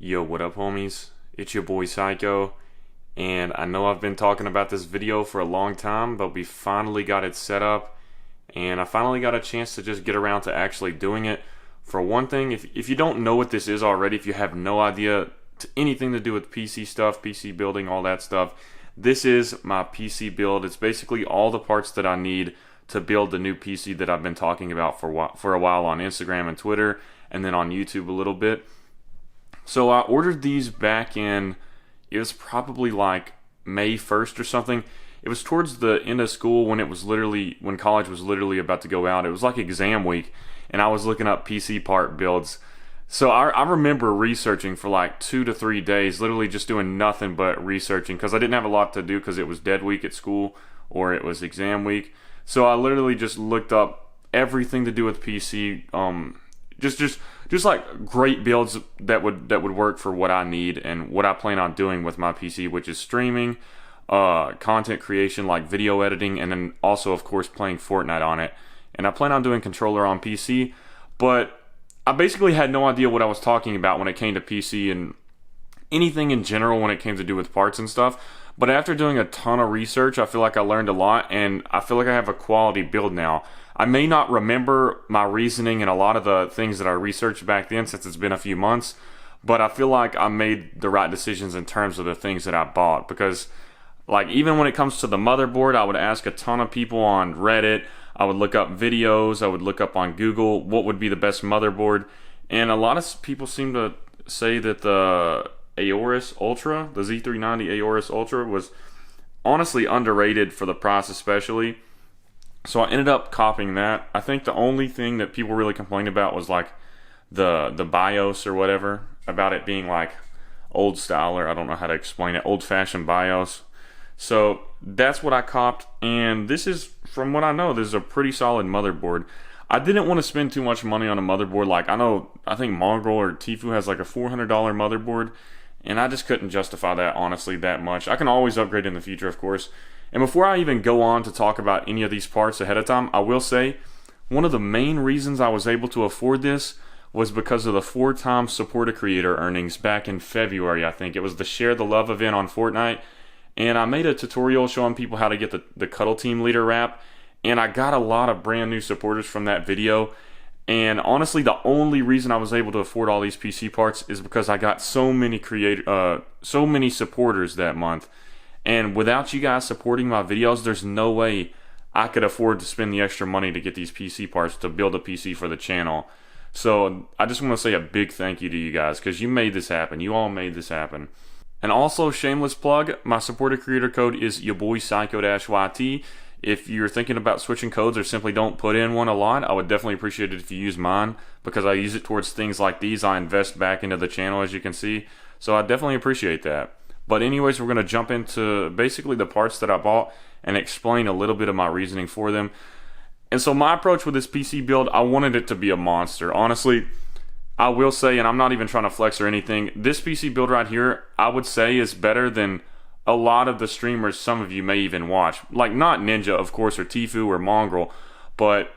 Yo, what up, homies? It's your boy Psycho, and I know I've been talking about this video for a long time, but we finally got it set up, and I finally got a chance to just get around to actually doing it. For one thing, if you don't know what this is already, if you have no idea anything to do with PC stuff, PC building, all that stuff, this is my PC build. It's basically all the parts that I need to build the new PC that I've been talking about for a while on Instagram and Twitter, and then on YouTube a little bit. So I ordered these back in, it was probably like May 1st or something. It was towards the end of school when when college was literally about to go out. It was like exam week, and I was looking up PC part builds. So I remember researching for like 2 to 3 days, literally just doing nothing but researching because I didn't have a lot to do because it was dead week at school or it was exam week. So I literally just looked up everything to do with PC, just like great builds that would work for what I need and what I plan on doing with my PC, which is streaming, content creation like video editing, and then also of course playing Fortnite on it. And I plan on doing controller on PC, but I basically had no idea what I was talking about when it came to PC and anything in general when it came to do with parts and stuff. But after doing a ton of research, I feel like I learned a lot, and I feel like I have a quality build now. I may not remember my reasoning and a lot of the things that I researched back then since it's been a few months, but I feel like I made the right decisions in terms of the things that I bought. Because like even when it comes to the motherboard, I would ask a ton of people on Reddit, I would look up videos, I would look up on Google what would be the best motherboard, and a lot of people seem to say that the Aorus Ultra, the Z390 Aorus Ultra, was honestly underrated for the price especially. So I ended up copying that. I think the only thing that people really complained about was like the BIOS or whatever, about it being like old style, or I don't know how to explain it, old-fashioned BIOS. So that's what I copped, and this is, from what I know, this is a pretty solid motherboard. I didn't want to spend too much money on a motherboard. Like I think Mongrel or Tfue has like a $400 motherboard, and I just couldn't justify that, honestly, that much. I can always upgrade in the future, of course. And before I even go on to talk about any of these parts ahead of time, I will say one of the main reasons I was able to afford this was because of the 4-time Support a Creator earnings back in February, I think. It was the Share the Love event on Fortnite, and I made a tutorial showing people how to get the Cuddle Team Leader wrap, and I got a lot of brand new supporters from that video. And honestly, the only reason I was able to afford all these PC parts is because I got so many supporters that month. And without you guys supporting my videos, there's no way I could afford to spend the extra money to get these PC parts to build a PC for the channel. So I just want to say a big thank you to you guys, because you made this happen. You all made this happen. And also, shameless plug, my Support a Creator code is YaBoyPsycho-YT. If you're thinking about switching codes or simply don't put in one a lot, I would definitely appreciate it if you use mine, because I use it towards things like these. I invest back into the channel, as you can see. So I definitely appreciate that. But anyways, we're going to jump into basically the parts that I bought and explain a little bit of my reasoning for them. And so my approach with this PC build, I wanted it to be a monster. Honestly, I will say, and I'm not even trying to flex or anything, this PC build right here, I would say is better than a lot of the streamers some of you may even watch. Like, not Ninja, of course, or Tfue or Mongrel, but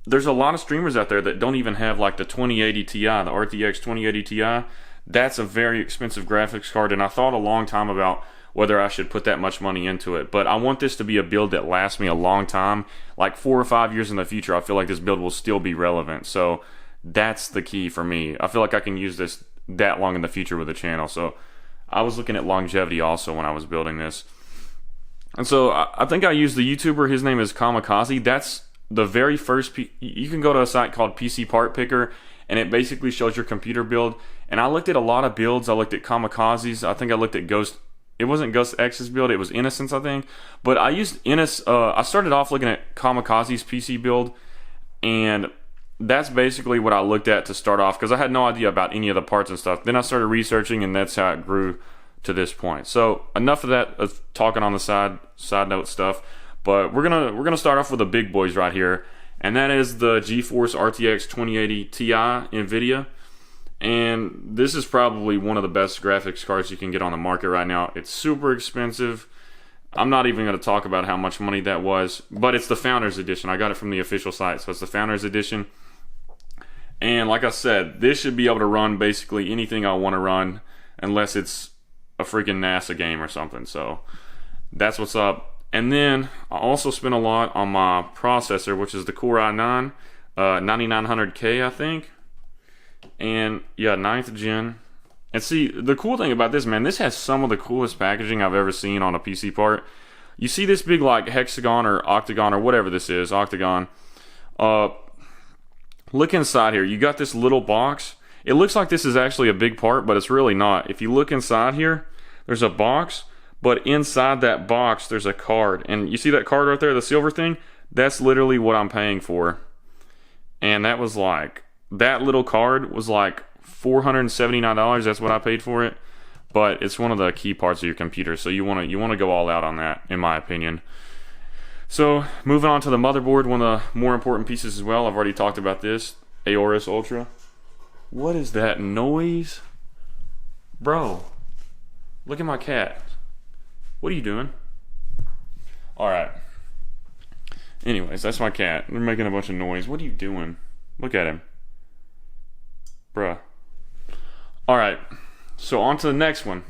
there's a lot of streamers out there that don't even have like the 2080 Ti, the RTX 2080 Ti. That's a very expensive graphics card, and I thought a long time about whether I should put that much money into it. But I want this to be a build that lasts me a long time, like 4 or 5 years in the future. I feel like this build will still be relevant. So that's the key for me. I feel like I can use this that long in the future with the channel. So I was looking at longevity also when I was building this. And so I think I used the YouTuber, his name is Kamikaze. That's the very first, you can go to a site called PC Part Picker, and it basically shows your computer build. And I looked at a lot of builds. I looked at Kamikaze's. I think I looked at Ghost. It wasn't Ghost X's build. It was Innocence, I think. But I used I started off looking at Kamikaze's PC build, and that's basically what I looked at to start off, because I had no idea about any of the parts and stuff. Then I started researching, and that's how it grew to this point. So enough of that, of talking on the side note stuff. But we're gonna start off with the big boys right here, and that is the GeForce RTX 2080 Ti NVIDIA. And this is probably one of the best graphics cards you can get on the market right now. It's super expensive. I'm not even going to talk about how much money that was, but it's the Founders Edition. I got it from the official site, so it's the Founders Edition. And like I said, this should be able to run basically anything I want to run, unless it's a freaking NASA game or something. So that's what's up. And then I also spent a lot on my processor, which is the Core i9 9900K, I think. And yeah, 9th gen. And see, the cool thing about this, man, this has some of the coolest packaging I've ever seen on a PC part. You see this big like hexagon or octagon or whatever this is, octagon. Look inside here. You got this little box. It looks like this is actually a big part, but it's really not. If you look inside here, there's a box, but inside that box there's a card. And you see that card right there, the silver thing? That's literally what I'm paying for. And that was like, that little card was like $479. That's what I paid for it. But it's one of the key parts of your computer, so you want to go all out on that, in my opinion. So moving on to the motherboard, one of the more important pieces as well. I've already talked about this, Aorus Ultra. What is that noise, bro? Look at my cat. What are you doing? All right. Anyways, that's my cat. They're making a bunch of noise. What are you doing? Look at him, bruh. All right. So on to the next one.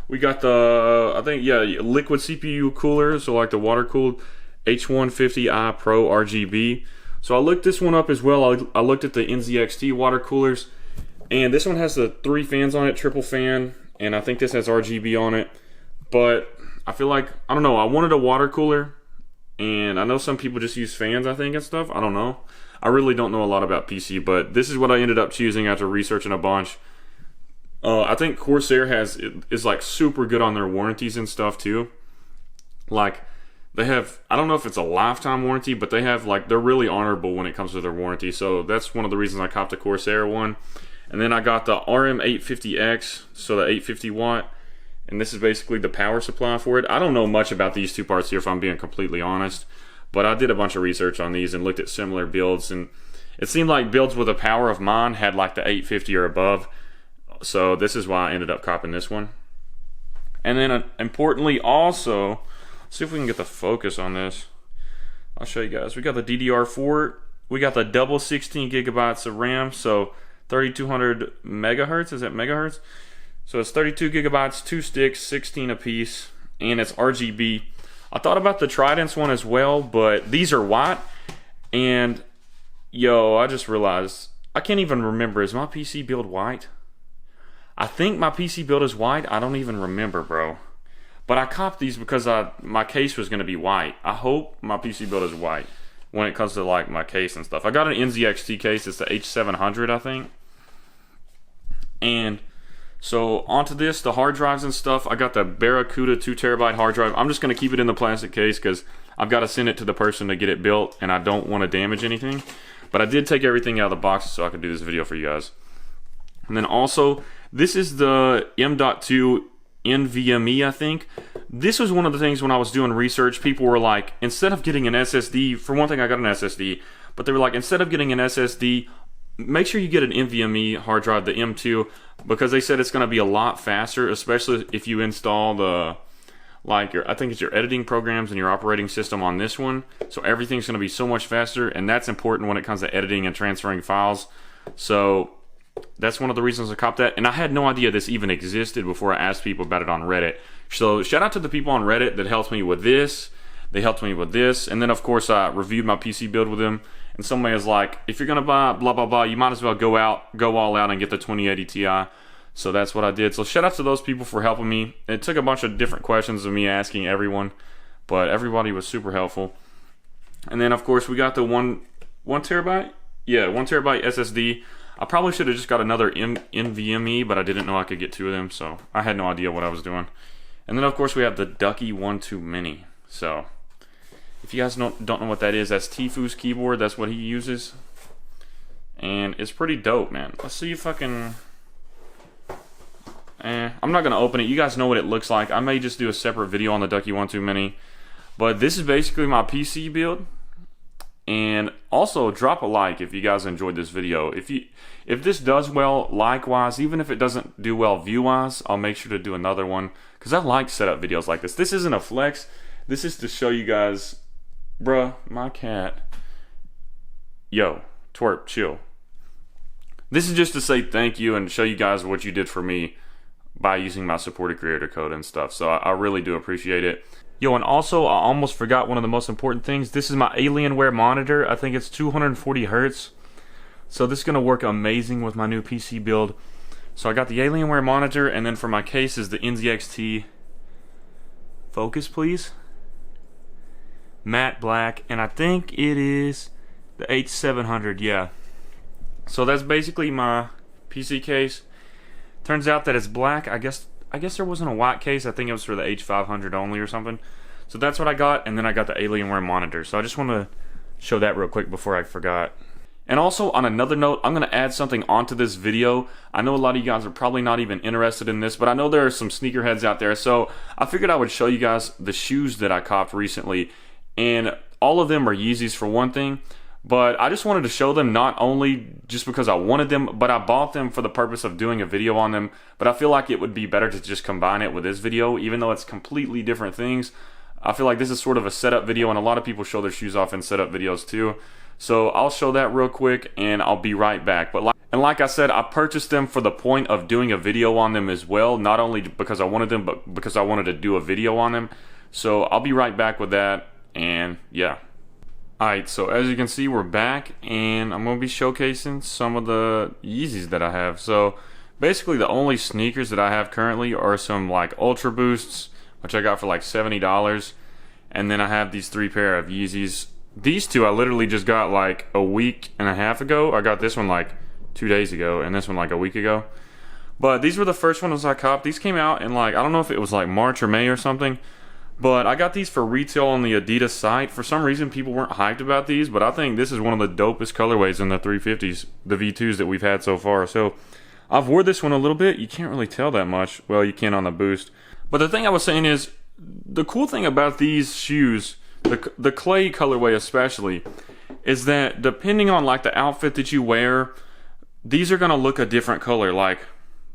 We got the, I think, yeah, liquid CPU cooler, so like the water cooled H150i Pro RGB. So I looked this one up as well. I looked at the NZXT water coolers, and this one has the 3 fans on it, triple fan, and I think this has RGB on it. But I feel like, I don't know, I wanted a water cooler, and I know some people just use fans, I think, and stuff. I don't know. I really don't know a lot about PC, but this is what I ended up choosing after researching a bunch. I think Corsair is like super good on their warranties and stuff too. Like they have, I don't know if it's a lifetime warranty, but they have like, they're really honorable when it comes to their warranty. So that's one of the reasons I copped the Corsair one. And then I got the RM850X, so the 850 watt, and this is basically the power supply for it. I don't know much about these two parts here, if I'm being completely honest, but I did a bunch of research on these and looked at similar builds, and it seemed like builds with the power of mine had like the 850 or above. So this is why I ended up copping this one. And then importantly also, see if we can get the focus on this. I'll show you guys. We got the DDR4. We got the double 16 gigabytes of RAM. So 3200 megahertz. Is that megahertz? So it's 32 gigabytes, 2 sticks, 16 apiece. And it's RGB. I thought about the Tridents one as well, but these are white. And yo, I just realized, I can't even remember. Is my PC build white? I think my PC build is white. I don't even remember, bro. But I copped these because my case was going to be white. I hope my PC build is white when it comes to like my case and stuff. I got an NZXT case. It's the H700, I think. And so onto this, the hard drives and stuff. I got the Barracuda 2 terabyte hard drive. I'm just going to keep it in the plastic case because I've got to send it to the person to get it built, and I don't want to damage anything. But I did take everything out of the box so I could do this video for you guys. And then also, this is the M.2 NVMe, I think. This was one of the things when I was doing research, people were like, instead of getting an SSD, for one thing I got an SSD, but they were like, instead of getting an SSD, make sure you get an NVMe hard drive, the M2, because they said it's going to be a lot faster, especially if you install the, like, I think it's your editing programs and your operating system on this one. So everything's going to be so much faster, and that's important when it comes to editing and transferring files. So that's one of the reasons I copped that, and I had no idea this even existed before I asked people about it on Reddit. So shout out to the people on Reddit that helped me with this. They helped me with this, and then of course I reviewed my PC build with them. And somebody was like, if you're gonna buy blah blah blah, you might as well go all out and get the 2080 Ti. So that's what I did. So shout out to those people for helping me. It took a bunch of different questions of me asking everyone, but everybody was super helpful. And then of course we got the one terabyte, yeah, 1 terabyte SSD. I probably should have just got another NVMe, but I didn't know I could get 2 of them, so I had no idea what I was doing. And then of course we have the Ducky 1.2 Mini. So if you guys don't know what that is, that's Tifu's keyboard. That's what he uses, and it's pretty dope, man. Let's see if I can. I'm not gonna open it. You guys know what it looks like. I may just do a separate video on the Ducky 1.2 Mini, but this is basically my PC build. And also drop a like if you guys enjoyed this video. If this does well like-wise, even if it doesn't do well view-wise, I'll make sure to do another one, because I like setup videos like this. This isn't a flex. This is to show you guys, bruh, my cat. Yo, twerp, chill. This is just to say thank you and show you guys what you did for me by using my supported creator code and stuff. So I really do appreciate it. Yo, and also I almost forgot one of the most important things. This is my Alienware monitor. I think it's 240 hertz. So this is gonna work amazing with my new PC build. So I got the Alienware monitor, and then for my case is the NZXT. Focus, please. Matte black, and I think it is the H700. Yeah. So that's basically my PC case. Turns out that it's black. I guess there wasn't a white case. I think it was for the H500 only or something. So that's what I got, and then I got the Alienware monitor. So I just want to show that real quick before I forgot. And also, on another note, I'm going to add something onto this video. I know a lot of you guys are probably not even interested in this, but I know there are some sneakerheads out there. So I figured I would show you guys the shoes that I copped recently. And all of them are Yeezys for one thing. But I just wanted to show them, not only just because I wanted them, but I bought them for the purpose of doing a video on them. But I feel like it would be better to just combine it with this video, even though it's completely different things. I feel like this is sort of a setup video, and a lot of people show their shoes off in setup videos too. So I'll show that real quick, and I'll be right back. But like I said, I purchased them for the point of doing a video on them as well. Not only because I wanted them, but because I wanted to do a video on them. So I'll be right back with that, and yeah. Alright, so as you can see, we're back, and I'm going to be showcasing some of the Yeezys that I have. So basically the only sneakers that I have currently are some like Ultra Boosts, which I got for like $70. And then I have these 3 pair of Yeezys. These two I literally just got like a week and a half ago. I got this one like 2 days ago, and this one like a week ago. But these were the first ones I copped. These came out in like, I don't know if it was like March or May or something. But I got these for retail on the Adidas site. For some reason, people weren't hyped about these, but I think this is one of the dopest colorways in the 350s, the V2s that we've had so far. So I've wore this one a little bit. You can't really tell that much. Well, you can on the Boost. But the thing I was saying is, the cool thing about these shoes, the clay colorway especially, is that depending on like the outfit that you wear, these are going to look a different color. Like,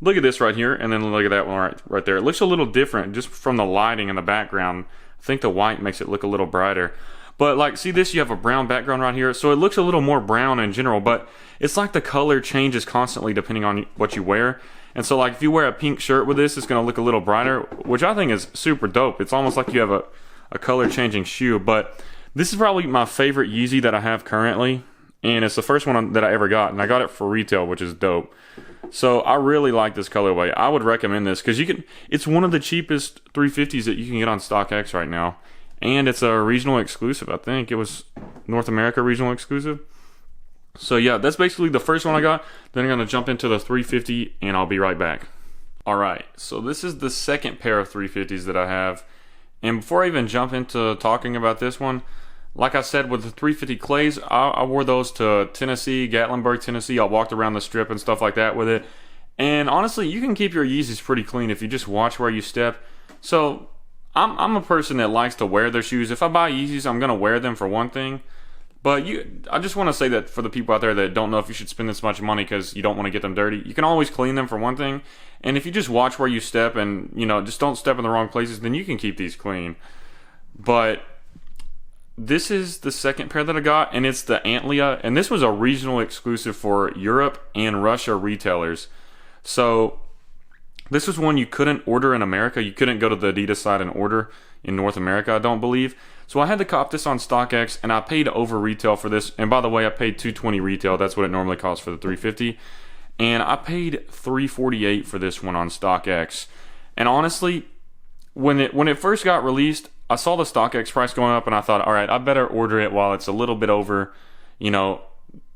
look at this right here, and then look at that one right there. It looks a little different just from the lighting in the background. I think the white makes it look a little brighter. But like, see this? You have a brown background right here, so it looks a little more brown in general, but it's like the color changes constantly depending on what you wear. And so like, if you wear a pink shirt with this, it's going to look a little brighter, which I think is super dope. It's almost like you have a color changing shoe. But this is probably my favorite Yeezy that I have currently, and it's the first one that I ever got, and I got it for retail, which is dope. So I really like this colorway. I would recommend this because it's one of the cheapest 350s that you can get on StockX right now. And it's a regional exclusive. I think it was North America regional exclusive. So yeah, that's basically the first one I got. Then I'm going to jump into the 350 and I'll be right back. Alright, so this is the second pair of 350s that I have. And before I even jump into talking about this one, like I said, with the 350 clays, I wore those to Tennessee, Gatlinburg, Tennessee. I walked around the strip and stuff like that with it. And honestly, you can keep your Yeezys pretty clean if you just watch where you step. So I'm a person that likes to wear their shoes. If I buy Yeezys, I'm going to wear them for one thing. But I just want to say that for the people out there that don't know if you should spend this much money because you don't want to get them dirty, you can always clean them for one thing. And if you just watch where you step and, you know, just don't step in the wrong places, then you can keep these clean. But this is the second pair that I got, and it's the Antlia, and this was a regional exclusive for Europe and Russia retailers. So this was one you couldn't order in America. You couldn't go to the Adidas site and order in North America, I don't believe. So I had to cop this on StockX, and I paid over retail for this. And by the way, I paid $220 retail. That's what it normally costs for the 350. And I paid $348 for this one on StockX. And honestly, when it first got released, I saw the StockX price going up, and I thought, all right, I better order it while it's a little bit over. You know,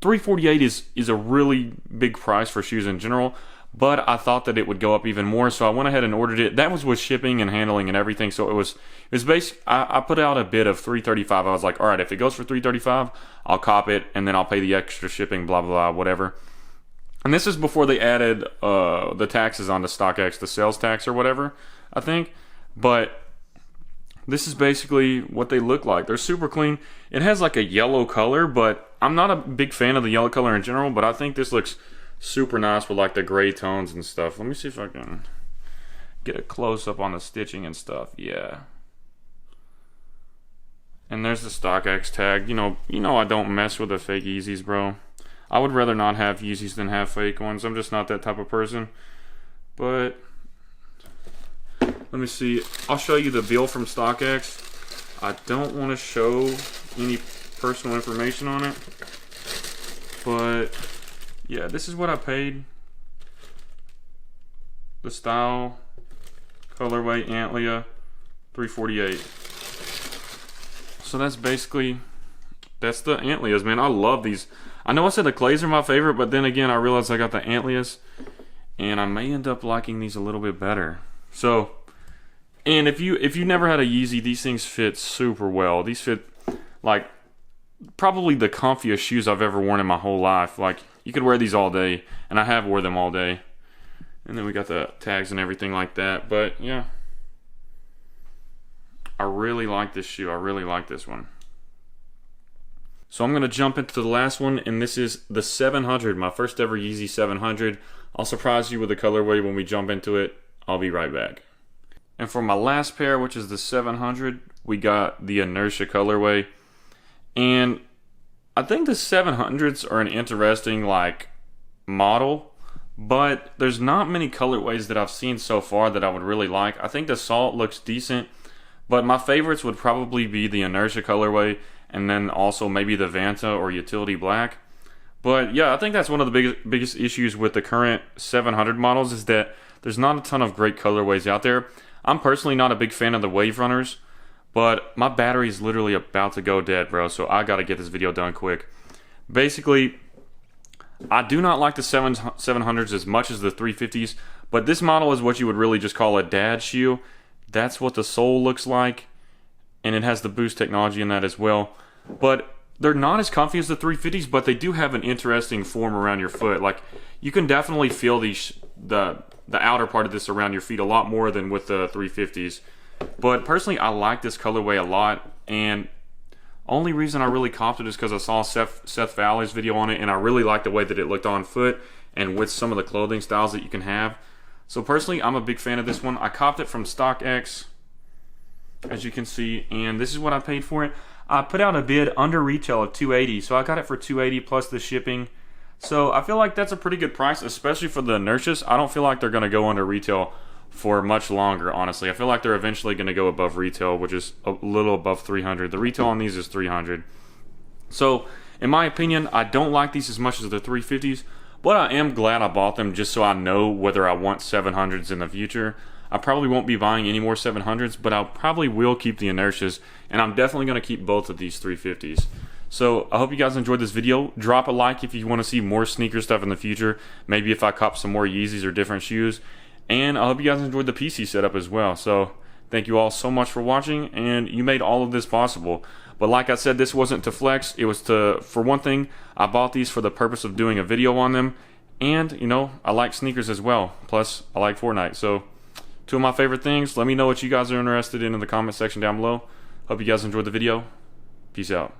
$348 is a really big price for shoes in general, but I thought that it would go up even more, so I went ahead and ordered it. That was with shipping and handling and everything, so it was basic. I put out a bid of $335. I was like, all right, if it goes for $335, I'll cop it, and then I'll pay the extra shipping, blah, blah, blah, whatever. And this is before they added the taxes onto StockX, the sales tax or whatever, I think. But this is basically what they look like. They're super clean. It has like a yellow color, but I'm not a big fan of the yellow color in general, but I think this looks super nice with like the gray tones and stuff. Let me see if I can get a close up on the stitching and stuff. Yeah. And there's the StockX tag. You know I don't mess with the fake Yeezys, bro. I would rather not have Yeezys than have fake ones. I'm just not that type of person. But let me see. I'll show you the bill from StockX. I don't want to show any personal information on it, but yeah, this is what I paid. The style, colorway, Antlia, $348. So that's basically, that's the Antlias, man. I love these. I know I said the clays are my favorite, but then again, I realized I got the Antlias, and I may end up liking these a little bit better. So, and if you never had a Yeezy, these things fit super well. These fit like probably the comfiest shoes I've ever worn in my whole life. Like, you could wear these all day, and I have wore them all day. And then we got the tags and everything like that. But yeah, I really like this shoe. I really like this one. So I'm going to jump into the last one, and this is the 700, my first ever Yeezy 700. I'll surprise you with the colorway when we jump into it. I'll be right back. And for my last pair, which is the 700, we got the Inertia colorway. And I think the 700s are an interesting like model, but there's not many colorways that I've seen so far that I would really like. I think the Salt looks decent, but my favorites would probably be the Inertia colorway, and then also maybe the Vanta or Utility Black. But yeah, I think that's one of the biggest issues with the current 700 models is that there's not a ton of great colorways out there. I'm personally not a big fan of the Wave Runners, but my battery is literally about to go dead, bro, so I gotta get this video done quick. Basically, I do not like the 700s as much as the 350s, but this model is what you would really just call a dad shoe. That's what the sole looks like, and it has the Boost technology in that as well. But they're not as comfy as the 350s, but they do have an interesting form around your foot. Like, you can definitely feel the outer part of this around your feet a lot more than with the 350s. But personally, I like this colorway a lot, and only reason I really copped it is because I saw Seth Valley's video on it, and I really liked the way that it looked on foot and with some of the clothing styles that you can have. So personally, I'm a big fan of this one. I copped it from StockX, as you can see, and this is what I paid for it. I put out a bid under retail of $280, so I got it for $280 plus the shipping. So I feel like that's a pretty good price, especially for the Inertias. I don't feel like they're going to go under retail for much longer, honestly. I feel like they're eventually going to go above retail, which is a little above $300. The retail on these is $300. So, in my opinion, I don't like these as much as the 350s, but I am glad I bought them just so I know whether I want 700s in the future. I probably won't be buying any more 700s, but I probably will keep the Inertias, and I'm definitely going to keep both of these 350s. So, I hope you guys enjoyed this video. Drop a like if you want to see more sneaker stuff in the future. Maybe if I cop some more Yeezys or different shoes. And I hope you guys enjoyed the PC setup as well. So, thank you all so much for watching, and you made all of this possible. But like I said, this wasn't to flex. It was to, for one thing, I bought these for the purpose of doing a video on them. And, you know, I like sneakers as well. Plus, I like Fortnite. So, two of my favorite things. Let me know what you guys are interested in the comment section down below. Hope you guys enjoyed the video. Peace out.